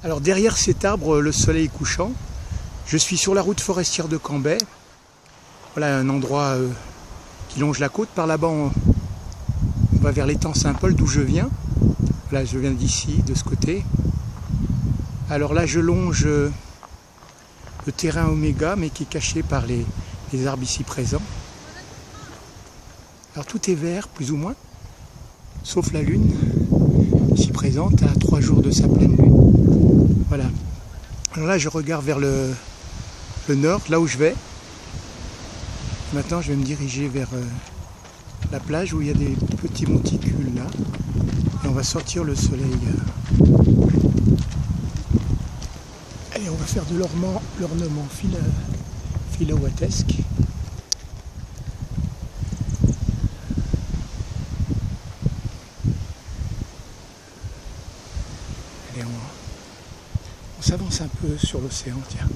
Alors derrière cet arbre, le soleil couchant, je suis sur la route forestière de Cambrai. Voilà un endroit qui longe la côte. Par là-bas, on va vers l'étang Saint-Paul d'où je viens. Voilà, je viens d'ici, de ce côté. Alors là, je longe le terrain Oméga, mais qui est caché par les arbres ici présents. Alors tout est vert, plus ou moins, sauf la lune, ici présente, à 3 jours de sa pleine lune. Voilà. Alors là, je regarde vers le nord, là où je vais. Maintenant, je vais me diriger vers la plage où il y a des petits monticules là. Et on va sortir le soleil. Et on va faire de l'ornement philoatesque. Allez, on s'avance un peu sur l'océan, tiens.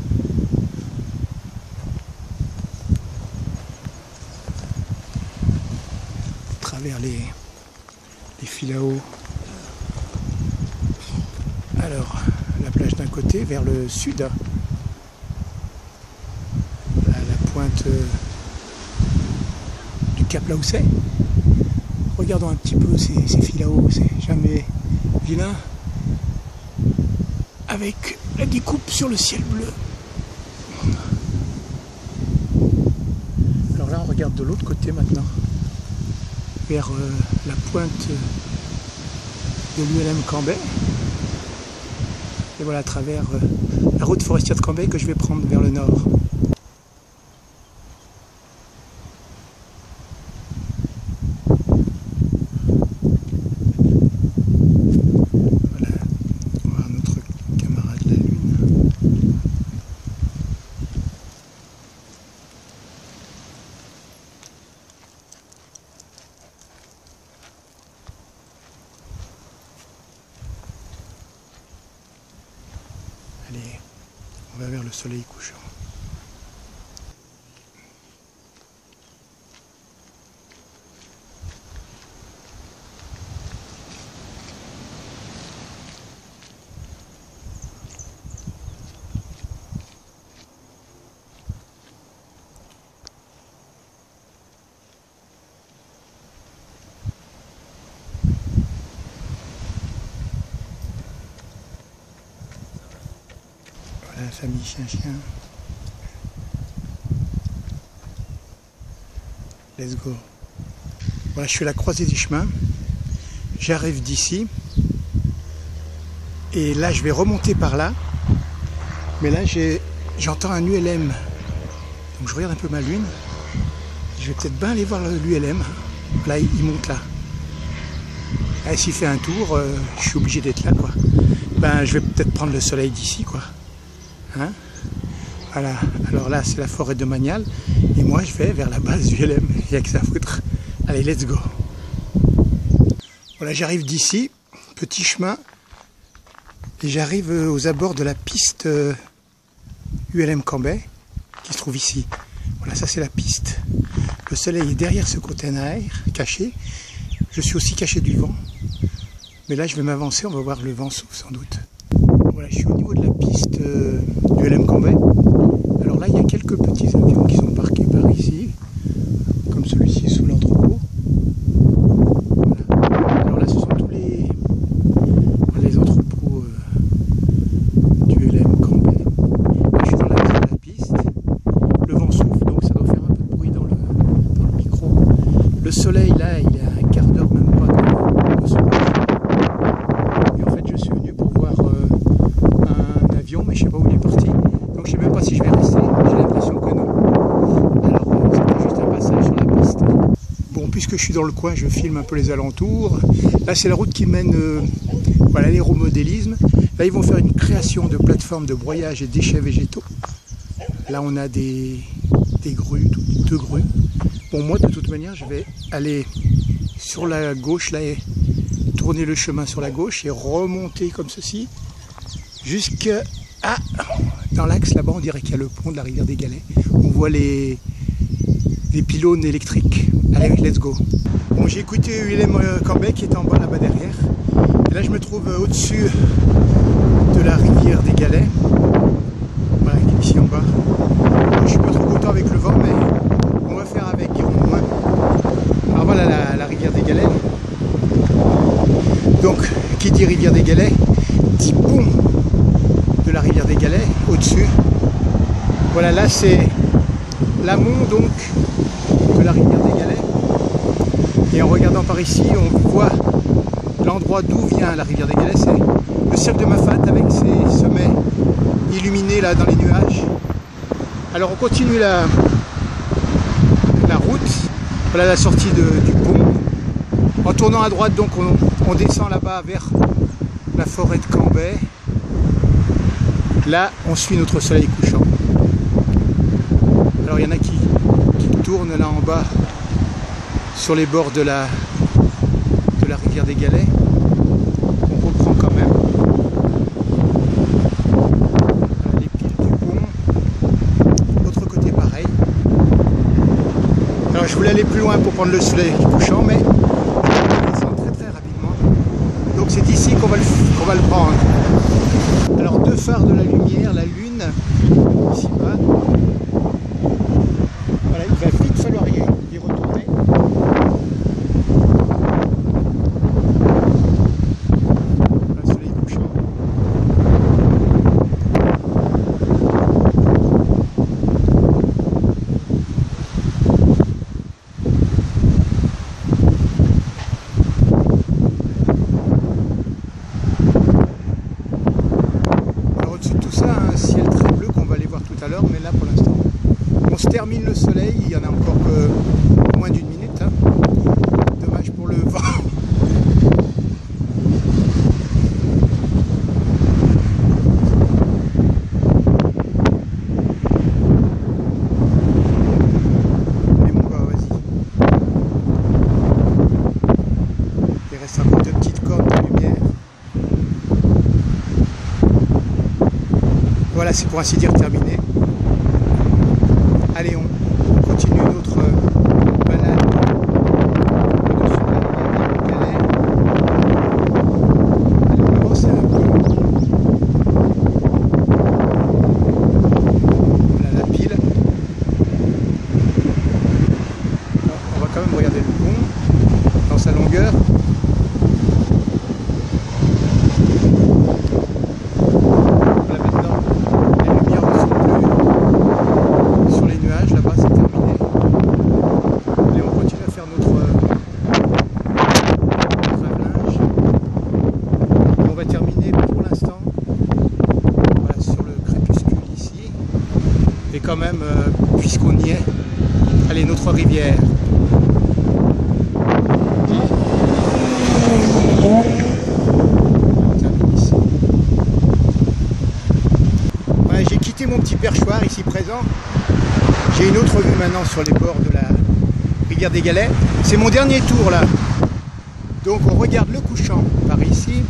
À travers les philaos. Alors, la plage d'un côté, vers le sud. À la pointe du Cap Laousset. Regardons un petit peu ces philaos, c'est jamais vilain. Avec la découpe sur le ciel bleu. Alors là, on regarde de l'autre côté maintenant, vers la pointe de l'ULM Cambrai. Et voilà, à travers la route forestière de Cambrai que je vais prendre vers le nord. Allez, on va vers le soleil couchant. La famille chien-chien. Let's go. Voilà, je suis à la croisée des chemins. J'arrive d'ici. Et là, je vais remonter par là. Mais là, j'entends un ULM. Donc je regarde un peu ma lune. Je vais peut-être bien aller voir l'ULM. Là, il monte là. Là, s'il fait un tour, je suis obligé d'être là, quoi. Ben, je vais peut-être prendre le soleil d'ici, quoi. Hein, voilà, alors là c'est la forêt de Magnal et moi je vais vers la base du LM, il n'y a que ça à foutre. Allez, let's go. Voilà, j'arrive d'ici, petit chemin, et j'arrive aux abords de la piste ULM Cambrai qui se trouve ici. Voilà, ça c'est la piste. Le soleil est derrière ce container caché. Je suis aussi caché du vent, mais là je vais m'avancer, on va voir le vent souffle sans doute. Voilà, je suis au niveau de la piste du LM Cambrai. Alors là, il y a quelques petits avions qui sont parqués par ici, comme celui-ci sous l'entrepôt. Voilà. Alors là, ce sont tous les entrepôts du LM Cambrai. Là, je suis dans la piste. Le vent souffle, donc ça doit faire un peu de bruit dans le micro. Le soleil, là, il est à un quart d'heure, même pas de son coucher. Et en fait, je suis venu pour voir un avion, mais je sais pas où il est parti. Donc je sais même pas si je vais rester. J'ai l'impression que non. Alors c'était juste un passage sur la piste. Bon, puisque je suis dans le coin, je filme un peu les alentours. Là, c'est la route qui mène à l'aéromodélisme. Là, ils vont faire une création de plateforme de broyage et déchets végétaux. Là, on a des grues, 2 grues. Bon, moi, de toute manière, je vais aller sur la gauche, là, et tourner le chemin sur la gauche et remonter comme ceci jusqu'à dans l'axe là-bas. On dirait qu'il y a le pont de la rivière des Galets. On voit les pylônes électriques. Allez, let's go. Bon, j'ai écouté ULM Cambrai qui est en bas là-bas derrière. Et là, je me trouve au-dessus de la rivière petit pont de la rivière des Galets au-dessus. Voilà, là c'est l'amont donc de la rivière des Galets. Et en regardant par ici, on voit l'endroit d'où vient la rivière des Galets. C'est le cirque de Mafate avec ses sommets illuminés là dans les nuages. Alors on continue la route. Voilà la sortie du pont. En tournant à droite, donc on descend là-bas vers la forêt de Cambrai. Là, on suit notre soleil couchant. Alors il y en a qui tournent là en bas sur les bords de la rivière des Galets. On reprend quand même. Voilà, les piles du pont. L'autre côté pareil. Alors je voulais aller plus loin pour prendre le soleil couchant, mais on descend très rapidement. Donc c'est ici qu'on va le prendre. Alors deux phares de la lumière, la lune, ici bas. Voilà, il va vite falloir y retourner. Le soleil couchant. Un ciel très bleu qu'on va aller voir tout à l'heure, mais là pour l'instant on se termine le soleil, il y en a encore que moins d'une minute, hein. Dommage pour le vent. Allez mon gars, vas-y. Il reste encore deux petites cordes de lumière. Voilà, c'est pour ainsi dire terminé. Allez, on continue notre balade au-dessus de la rivière des Galets. Allez, on va avancer un peu. Voilà la pile. Alors, on va quand même regarder le pont dans sa longueur. Et quand même, puisqu'on y est, allez, notre rivière. Voilà, j'ai quitté mon petit perchoir ici présent. J'ai une autre vue maintenant sur les bords de la rivière des Galets. C'est mon dernier tour là. Donc on regarde le couchant par ici.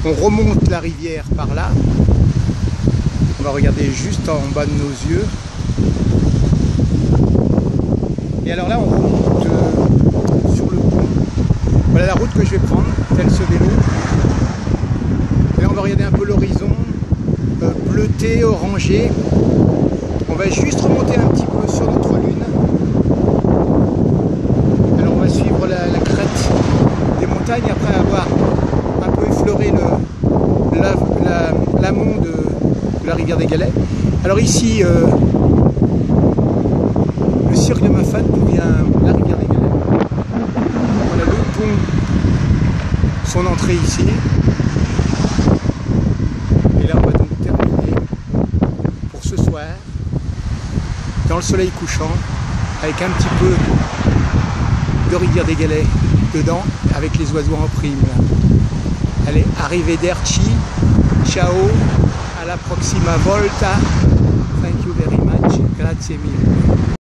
On remonte la rivière par là. On va regarder juste en bas de nos yeux. Et alors là, on remonte sur le pont. Voilà la route que je vais prendre, tel ce vélo. Et là, on va regarder un peu l'horizon, bleuté, orangé. On va juste remonter un petit peu sur notre lune. Alors, on va suivre la crête des montagnes après avoir un peu effleuré l'amont de la rivière des Galets. Alors ici, le cirque de Mafate, d'où vient la rivière des Galets. Voilà le pont, son entrée ici. Et là, on va donc terminer pour ce soir dans le soleil couchant, avec un petit peu de rivière des Galets dedans, avec les oiseaux en prime. Allez, arrivederci, ciao. Alla prossima volta. Thank you very much. Grazie mille.